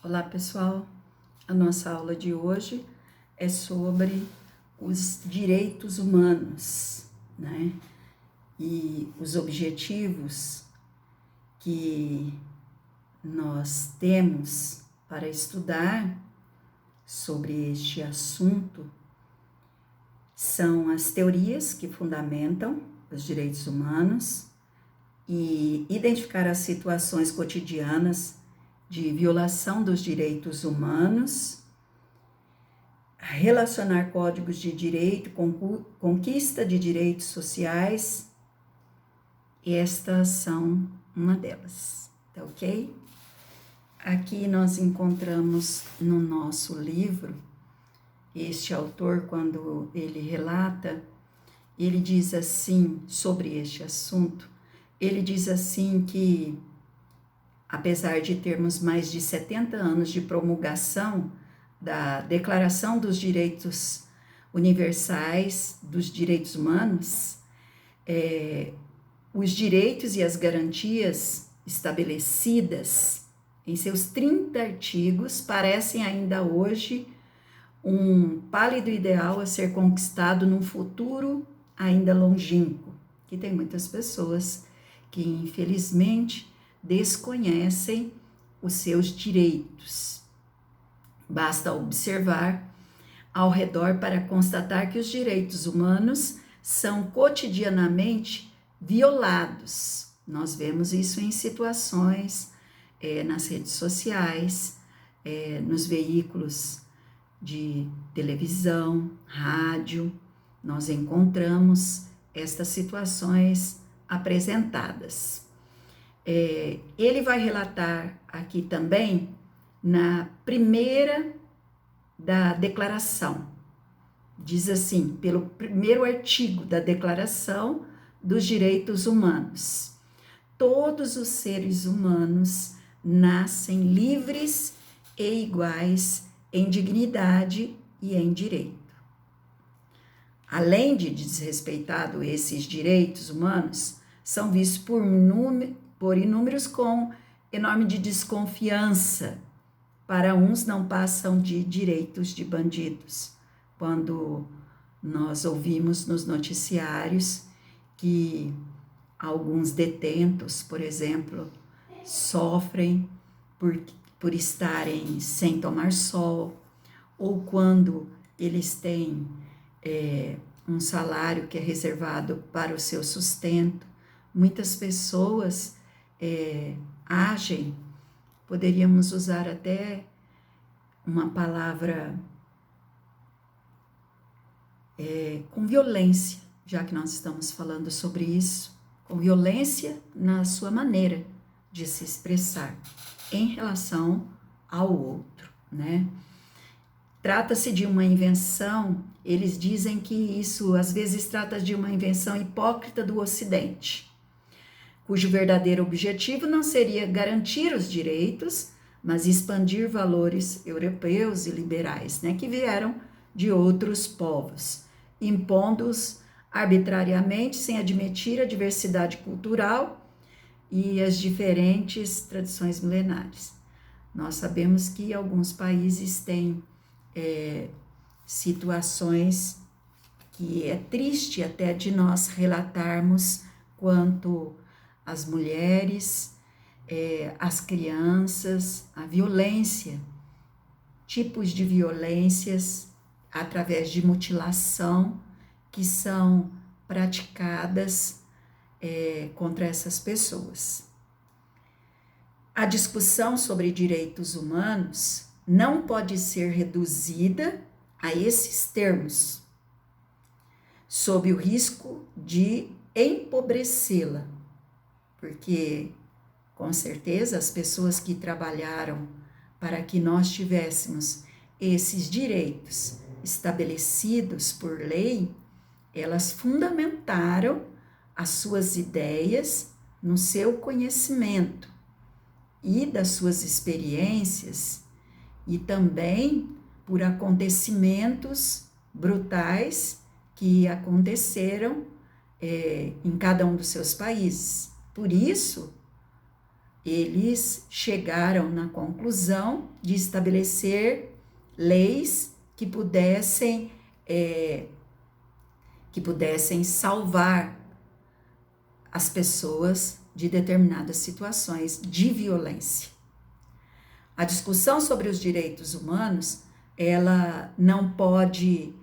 Olá pessoal, a nossa aula de hoje é sobre os direitos humanos, né? E os objetivos que nós temos para estudar sobre este assunto são as teorias que fundamentam os direitos humanos e identificar as situações cotidianas de violação dos direitos humanos, relacionar códigos de direito, conquista de direitos sociais, estas são uma delas, tá ok? Aqui nós encontramos no nosso livro, este autor, quando ele relata, ele diz assim, sobre este assunto, ele diz assim que, apesar de termos mais de 70 anos de promulgação da Declaração dos Direitos Universais dos Direitos Humanos, os direitos e as garantias estabelecidas em seus 30 artigos parecem ainda hoje um pálido ideal a ser conquistado num futuro ainda longínquo, que tem muitas pessoas que, infelizmente, desconhecem os seus direitos. Basta observar ao redor para constatar que os direitos humanos são cotidianamente violados. Nós vemos isso em situações nas redes sociais, nos veículos de televisão, rádio. Nós encontramos estas situações apresentadas. Ele vai relatar aqui também na primeira da declaração. Diz assim, pelo primeiro artigo da Declaração dos Direitos Humanos: todos os seres humanos nascem livres e iguais em dignidade e em direito. Além de desrespeitado esses direitos humanos, são vistos por inúmeros com enorme de desconfiança. Para uns não passam de direitos de bandidos. Quando nós ouvimos nos noticiários que alguns detentos, por exemplo, sofrem por estarem sem tomar sol, ou quando eles têm um salário que é reservado para o seu sustento, muitas pessoas agem, poderíamos usar até uma palavra com violência, já que nós estamos falando sobre isso, com violência na sua maneira de se expressar em relação ao outro, né? Trata-se de uma invenção, eles dizem que isso às vezes trata de uma invenção hipócrita do Ocidente, cujo verdadeiro objetivo não seria garantir os direitos, mas expandir valores europeus e liberais, né, que vieram de outros povos, impondo-os arbitrariamente, sem admitir a diversidade cultural e as diferentes tradições milenares. Nós sabemos que alguns países têm situações que é triste até de nós relatarmos quanto às mulheres, às crianças, a violência, tipos de violências através de mutilação que são praticadas contra essas pessoas. A discussão sobre direitos humanos não pode ser reduzida a esses termos, sob o risco de empobrecê-la, porque, com certeza, as pessoas que trabalharam para que nós tivéssemos esses direitos estabelecidos por lei, elas fundamentaram as suas ideias no seu conhecimento e das suas experiências, e também por acontecimentos brutais que aconteceram em cada um dos seus países. Por isso, eles chegaram na conclusão de estabelecer leis que pudessem salvar as pessoas de determinadas situações de violência. A discussão sobre os direitos humanos, ela não pode,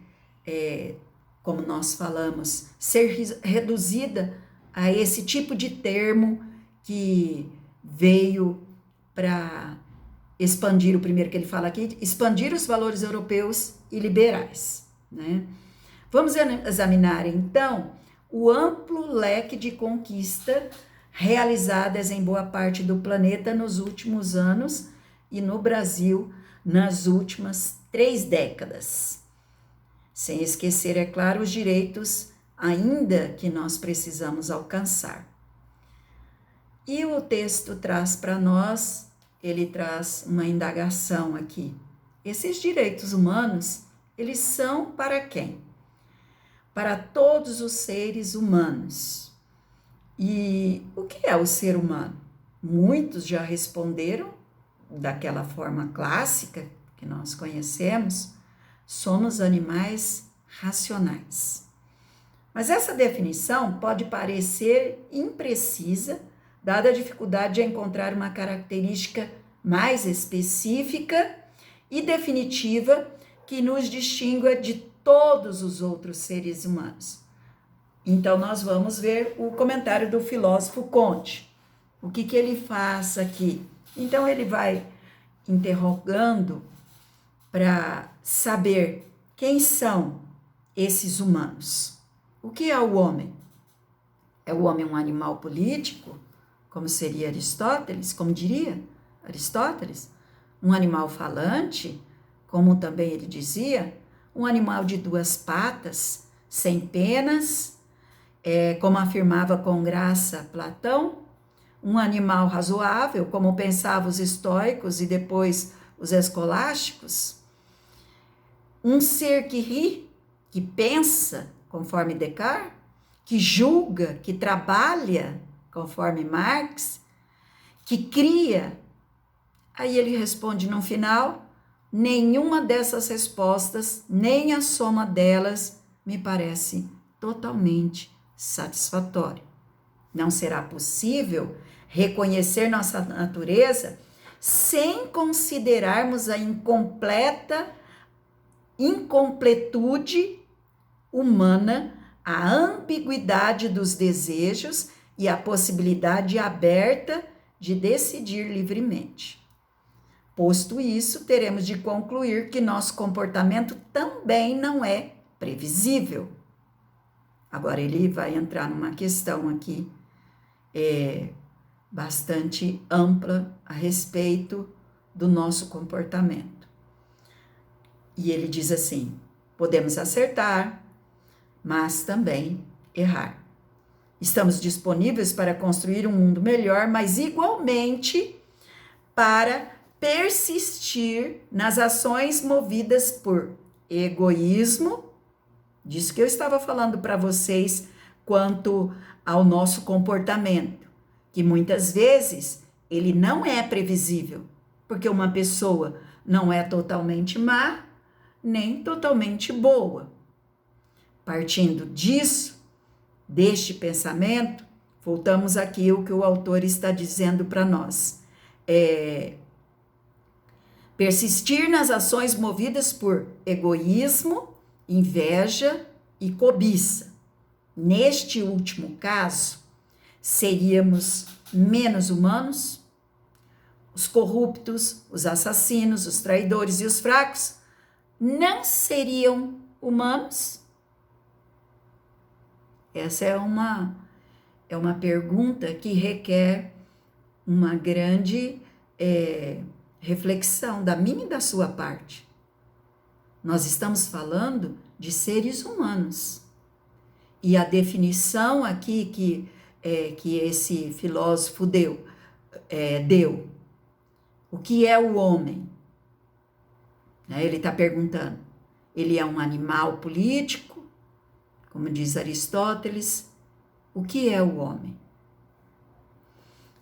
como nós falamos, ser reduzida a esse tipo de termo que veio para expandir, o primeiro que ele fala aqui, expandir os valores europeus e liberais, né? Vamos examinar, então, o amplo leque de conquista realizadas em boa parte do planeta nos últimos anos e no Brasil nas últimas 3 décadas. Sem esquecer, é claro, os direitos ainda que nós precisamos alcançar. E o texto traz para nós, ele traz uma indagação aqui. Esses direitos humanos, eles são para quem? Para todos os seres humanos. E o que é o ser humano? Muitos já responderam daquela forma clássica que nós conhecemos, somos animais racionais. Mas essa definição pode parecer imprecisa, dada a dificuldade de encontrar uma característica mais específica e definitiva que nos distingua de todos os outros seres humanos. Então, nós vamos ver o comentário do filósofo Comte. O que ele faz aqui? Então, ele vai interrogando para saber quem são esses humanos. O que é o homem? É o homem um animal político, como seria Aristóteles, como diria Aristóteles? Um animal falante, como também ele dizia? Um animal de 2 patas, sem penas, como afirmava com graça Platão? Um animal razoável, como pensavam os estoicos e depois os escolásticos? Um ser que ri, que pensa, conforme Descartes, que julga, que trabalha, conforme Marx, que cria? Aí ele responde no final: nenhuma dessas respostas, nem a soma delas, me parece totalmente satisfatória. Não será possível reconhecer nossa natureza sem considerarmos a incompletude humana, a ambiguidade dos desejos e a possibilidade aberta de decidir livremente. Posto isso, teremos de concluir que nosso comportamento também não é previsível. Agora, ele vai entrar numa questão aqui bastante ampla a respeito do nosso comportamento. E ele diz assim: podemos acertar, mas também errar. Estamos disponíveis para construir um mundo melhor, mas igualmente para persistir nas ações movidas por egoísmo, disso que eu estava falando para vocês quanto ao nosso comportamento, que muitas vezes ele não é previsível, porque uma pessoa não é totalmente má, nem totalmente boa. Partindo disso, deste pensamento, voltamos aqui ao que o autor está dizendo para nós. Persistir nas ações movidas por egoísmo, inveja e cobiça. Neste último caso, seríamos menos humanos? Os corruptos, os assassinos, os traidores e os fracos não seriam humanos? Essa é uma pergunta que requer uma grande reflexão da minha e da sua parte. Nós estamos falando de seres humanos. E a definição aqui que esse filósofo deu, o que é o homem? Ele está perguntando, ele é um animal político, como diz Aristóteles? O que é o homem?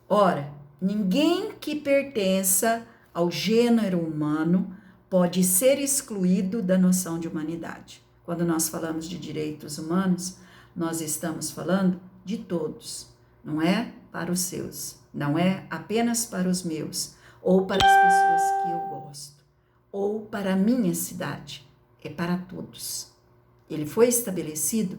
Ora, ninguém que pertença ao gênero humano pode ser excluído da noção de humanidade. Quando nós falamos de direitos humanos, nós estamos falando de todos, não é para os seus, não é apenas para os meus, ou para as pessoas que eu gosto, ou para a minha cidade, é para todos. Ele foi estabelecido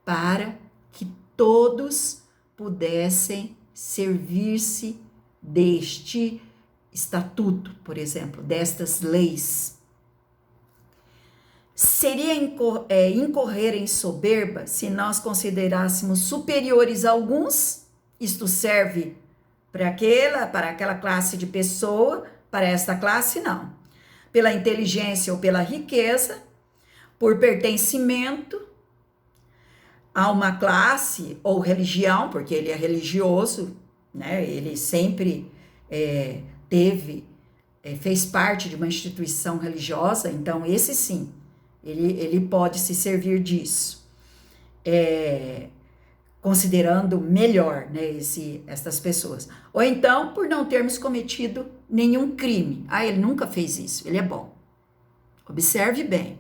para que todos pudessem servir-se deste estatuto, por exemplo, destas leis. Seria incorrer em soberba se nós considerássemos superiores a alguns. Isto serve para aquela classe de pessoa, para esta classe não. Pela inteligência ou pela riqueza, por pertencimento a uma classe ou religião, porque ele é religioso, né? Ele sempre fez parte de uma instituição religiosa, então esse sim, ele pode se servir disso, considerando melhor, né, estas pessoas. Ou então, por não termos cometido nenhum crime. Ele nunca fez isso, ele é bom. Observe bem.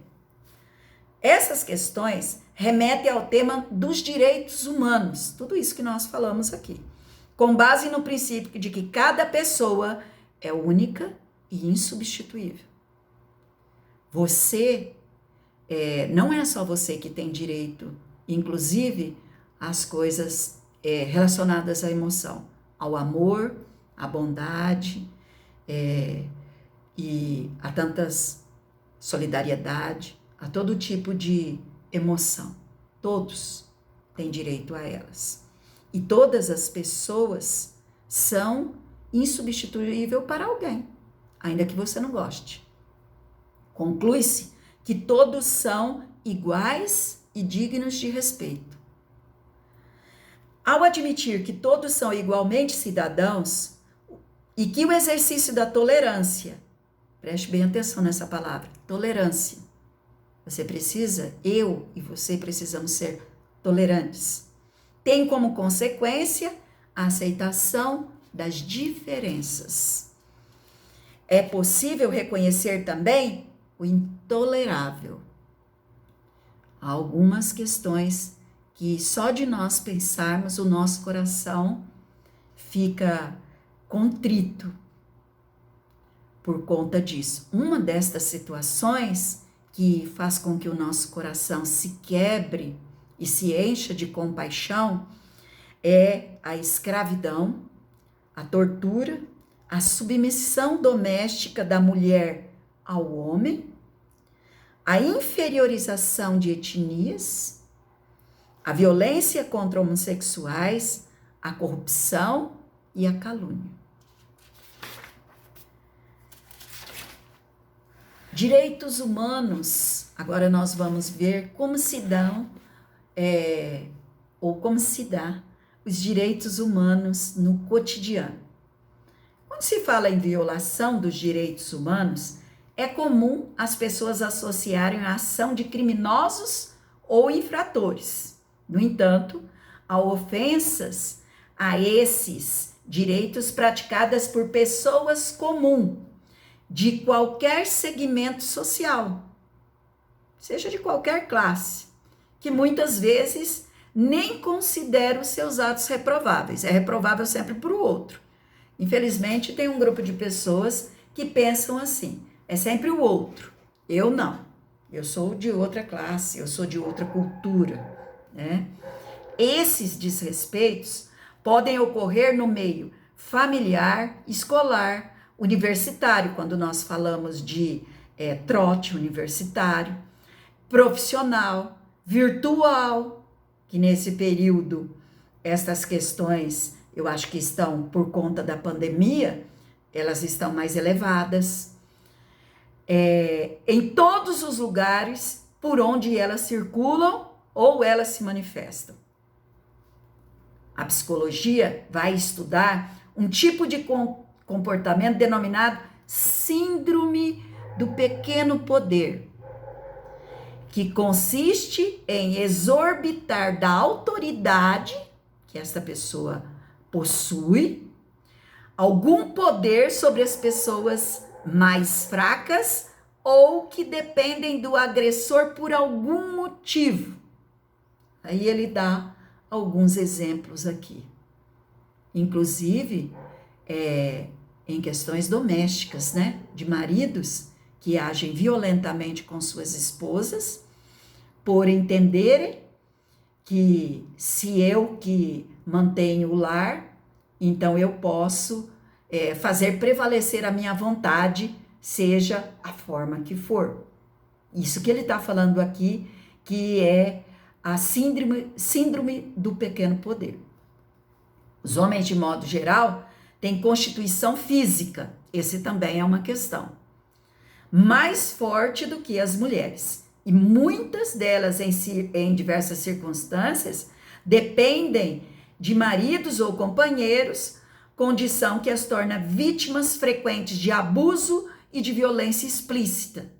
Essas questões remetem ao tema dos direitos humanos, tudo isso que nós falamos aqui, com base no princípio de que cada pessoa é única e insubstituível. Você, não é só você que tem direito, inclusive, às coisas relacionadas à emoção, ao amor, à bondade, e a tantas solidariedade, a todo tipo de emoção. Todos têm direito a elas. E todas as pessoas são insubstituíveis para alguém, ainda que você não goste. Conclui-se que todos são iguais e dignos de respeito. Ao admitir que todos são igualmente cidadãos e que o exercício da tolerância, preste bem atenção nessa palavra, tolerância. Você precisa, eu e você precisamos ser tolerantes. Tem como consequência a aceitação das diferenças. É possível reconhecer também o intolerável. Há algumas questões que só de nós pensarmos, o nosso coração fica contrito por conta disso. Uma destas situações que faz com que o nosso coração se quebre e se encha de compaixão é a escravidão, a tortura, a submissão doméstica da mulher ao homem, a inferiorização de etnias, a violência contra homossexuais, a corrupção e a calúnia. Direitos humanos, agora nós vamos ver como se dão, ou como se dá os direitos humanos no cotidiano. Quando se fala em violação dos direitos humanos, é comum as pessoas associarem a ação de criminosos ou infratores. No entanto, há ofensas a esses direitos praticadas por pessoas comuns, de qualquer segmento social, seja de qualquer classe, que muitas vezes nem considera os seus atos reprováveis. É reprovável sempre para o outro. Infelizmente, tem um grupo de pessoas que pensam assim, é sempre o outro, eu não. Eu sou de outra classe, eu sou de outra cultura, né? Esses desrespeitos podem ocorrer no meio familiar, escolar, universitário, quando nós falamos de trote universitário, profissional, virtual, que nesse período, estas questões, eu acho que estão por conta da pandemia, elas estão mais elevadas, em todos os lugares por onde elas circulam ou elas se manifestam. A psicologia vai estudar um tipo de comportamento denominado síndrome do pequeno poder, que consiste em exorbitar da autoridade que esta pessoa possui algum poder sobre as pessoas mais fracas ou que dependem do agressor por algum motivo. Aí ele dá alguns exemplos aqui, inclusive em questões domésticas, né? De maridos que agem violentamente com suas esposas por entenderem que se eu que mantenho o lar, então eu posso fazer prevalecer a minha vontade, seja a forma que for. Isso que ele está falando aqui, que é a síndrome do pequeno poder. Os homens, de modo geral, têm constituição física, esse também é uma questão, mais forte do que as mulheres. E muitas delas, em diversas circunstâncias, dependem de maridos ou companheiros, condição que as torna vítimas frequentes de abuso e de violência explícita.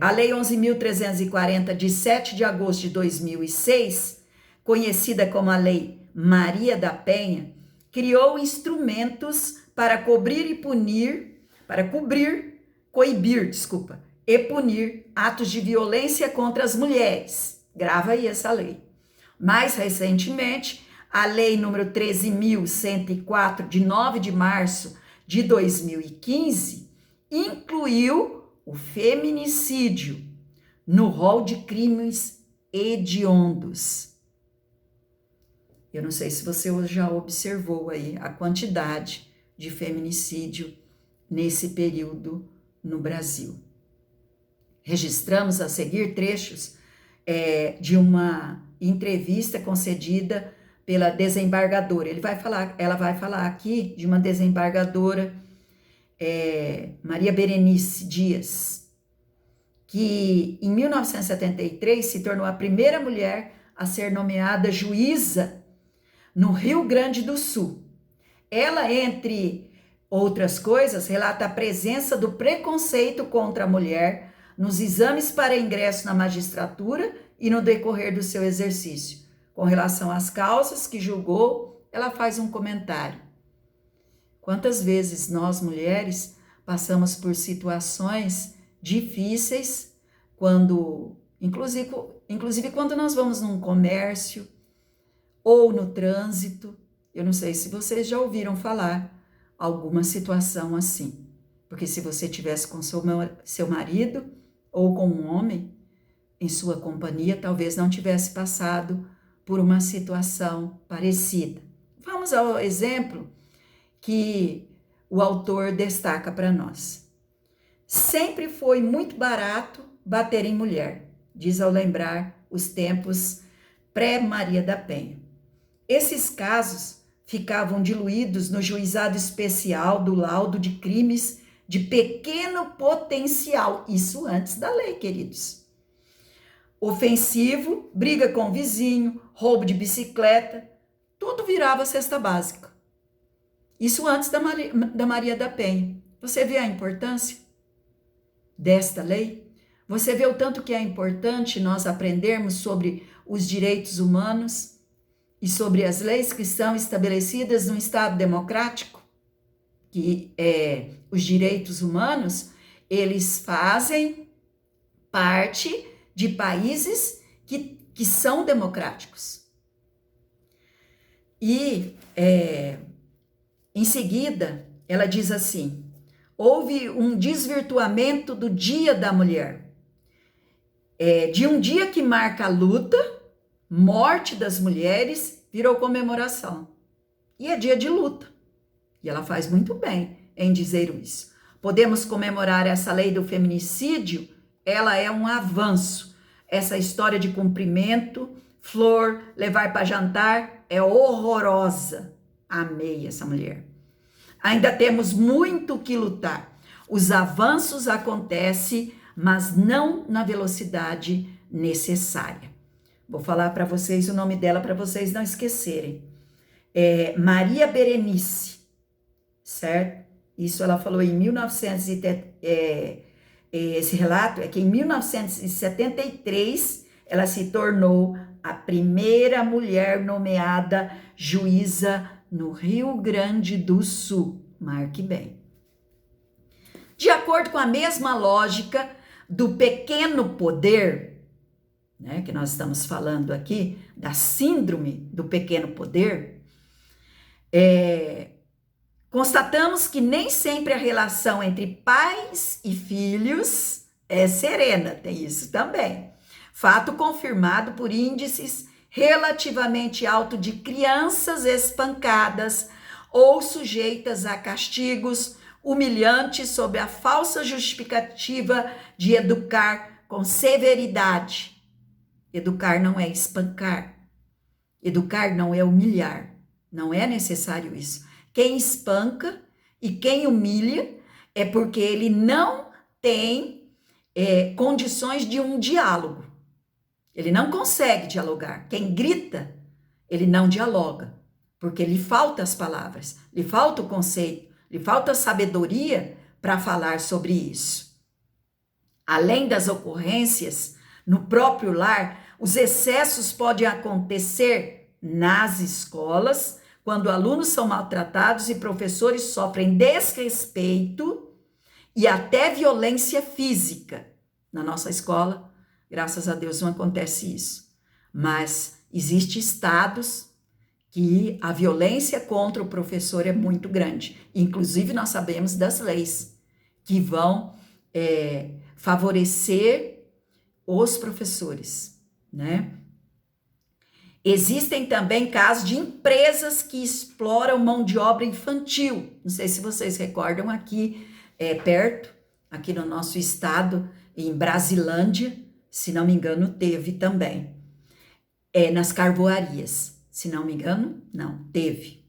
A Lei 11.340, de 7 de agosto de 2006, conhecida como a Lei Maria da Penha, criou instrumentos para coibir e punir atos de violência contra as mulheres. Grava aí essa lei. Mais recentemente, a Lei número 13.104, de 9 de março de 2015, incluiu o feminicídio no rol de crimes hediondos. Eu não sei se você já observou aí a quantidade de feminicídio nesse período no Brasil. Registramos a seguir trechos de uma entrevista concedida pela desembargadora. Ela vai falar aqui de uma desembargadora, Maria Berenice Dias, que em 1973 se tornou a primeira mulher a ser nomeada juíza no Rio Grande do Sul. Ela, entre outras coisas, relata a presença do preconceito contra a mulher nos exames para ingresso na magistratura e no decorrer do seu exercício. Com relação às causas que julgou, ela faz um comentário. Quantas vezes nós, mulheres, passamos por situações difíceis, inclusive quando nós vamos num comércio ou no trânsito. Eu não sei se vocês já ouviram falar alguma situação assim, porque se você tivesse com seu marido ou com um homem em sua companhia, talvez não tivesse passado por uma situação parecida. Vamos ao exemplo que o autor destaca para nós. Sempre foi muito barato bater em mulher, diz ao lembrar os tempos pré-Maria da Penha. Esses casos ficavam diluídos no juizado especial do laudo de crimes de pequeno potencial, isso antes da lei, queridos. Ofensivo, briga com o vizinho, roubo de bicicleta, tudo virava cesta básica. Isso antes da Maria da Penha. Você vê a importância desta lei? Você vê o tanto que é importante nós aprendermos sobre os direitos humanos e sobre as leis que são estabelecidas num Estado democrático? Que os direitos humanos, eles fazem parte de países que são democráticos. E, em seguida, ela diz assim: houve um desvirtuamento do Dia da Mulher, de um dia que marca a luta, morte das mulheres, virou comemoração. E é dia de luta. E ela faz muito bem em dizer isso. Podemos comemorar essa lei do feminicídio? Ela é um avanço. Essa história de cumprimento, flor, levar para jantar, é horrorosa. Amei essa mulher. Ainda temos muito que lutar. Os avanços acontecem, mas não na velocidade necessária. Vou falar para vocês o nome dela para vocês não esquecerem. Maria Berenice, certo? Isso ela falou em 1970. Esse relato é que em 1973 ela se tornou a primeira mulher nomeada juíza no Rio Grande do Sul. Marque bem. De acordo com a mesma lógica do pequeno poder, né, que nós estamos falando aqui, da síndrome do pequeno poder, constatamos que nem sempre a relação entre pais e filhos é serena, tem isso também. Fato confirmado por índices relativamente altos de crianças espancadas ou sujeitas a castigos humilhantes sob a falsa justificativa de educar com severidade. Educar não é espancar. Educar não é humilhar. Não é necessário isso. Quem espanca e quem humilha é porque ele não tem condições de um diálogo. Ele não consegue dialogar. Quem grita, ele não dialoga, porque lhe faltam as palavras, lhe falta o conceito, lhe falta a sabedoria para falar sobre isso. Além das ocorrências no próprio lar, os excessos podem acontecer nas escolas, quando alunos são maltratados e professores sofrem desrespeito e até violência física. Na nossa escola, graças a Deus, não acontece isso. Mas existem estados que a violência contra o professor é muito grande. Inclusive, nós sabemos das leis que vão favorecer os professores, né? Existem também casos de empresas que exploram mão de obra infantil. Não sei se vocês recordam aqui, perto, aqui no nosso estado, em Brasilândia, se não me engano, teve também. Nas carvoarias, se não me engano, não, teve.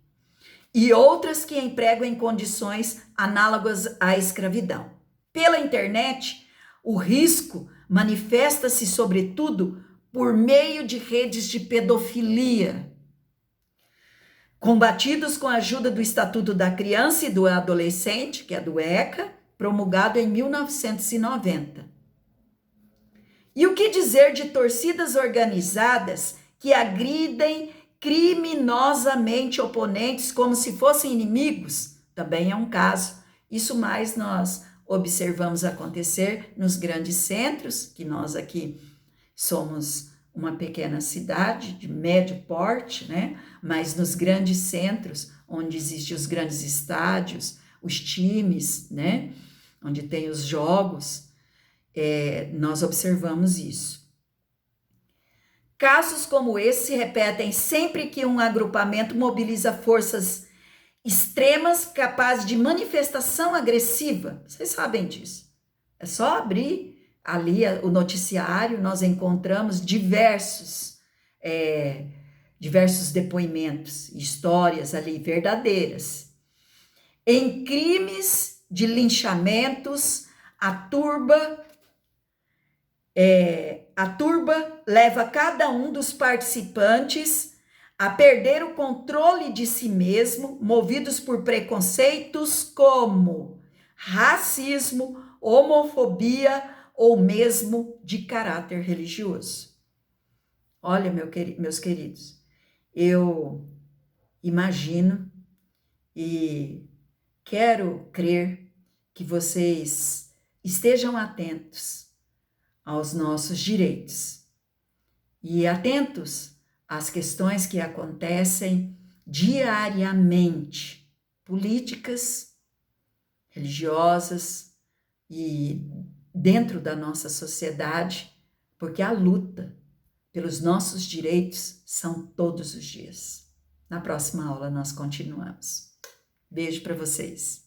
E outras que empregam em condições análogas à escravidão. Pela internet, o risco manifesta-se, sobretudo, por meio de redes de pedofilia, combatidos com a ajuda do Estatuto da Criança e do Adolescente, que é do ECA, promulgado em 1990. E o que dizer de torcidas organizadas que agridem criminosamente oponentes como se fossem inimigos? Também é um caso. Isso mais nós observamos acontecer nos grandes centros, que nós aqui somos uma pequena cidade de médio porte, né? Mas nos grandes centros, onde existem os grandes estádios, os times, né? Onde tem os jogos, nós observamos isso. Casos como esse se repetem sempre que um agrupamento mobiliza forças extremas capazes de manifestação agressiva. Vocês sabem disso. É só abrir ali o noticiário, nós encontramos diversos depoimentos, histórias ali verdadeiras. Em crimes de linchamentos, a turba leva cada um dos participantes a perder o controle de si mesmo, movidos por preconceitos como racismo, homofobia ou mesmo de caráter religioso. Olha, meus queridos, eu imagino e quero crer que vocês estejam atentos aos nossos direitos e atentos às questões que acontecem diariamente, políticas, religiosas e dentro da nossa sociedade, porque a luta pelos nossos direitos são todos os dias. Na próxima aula nós continuamos. Beijo para vocês.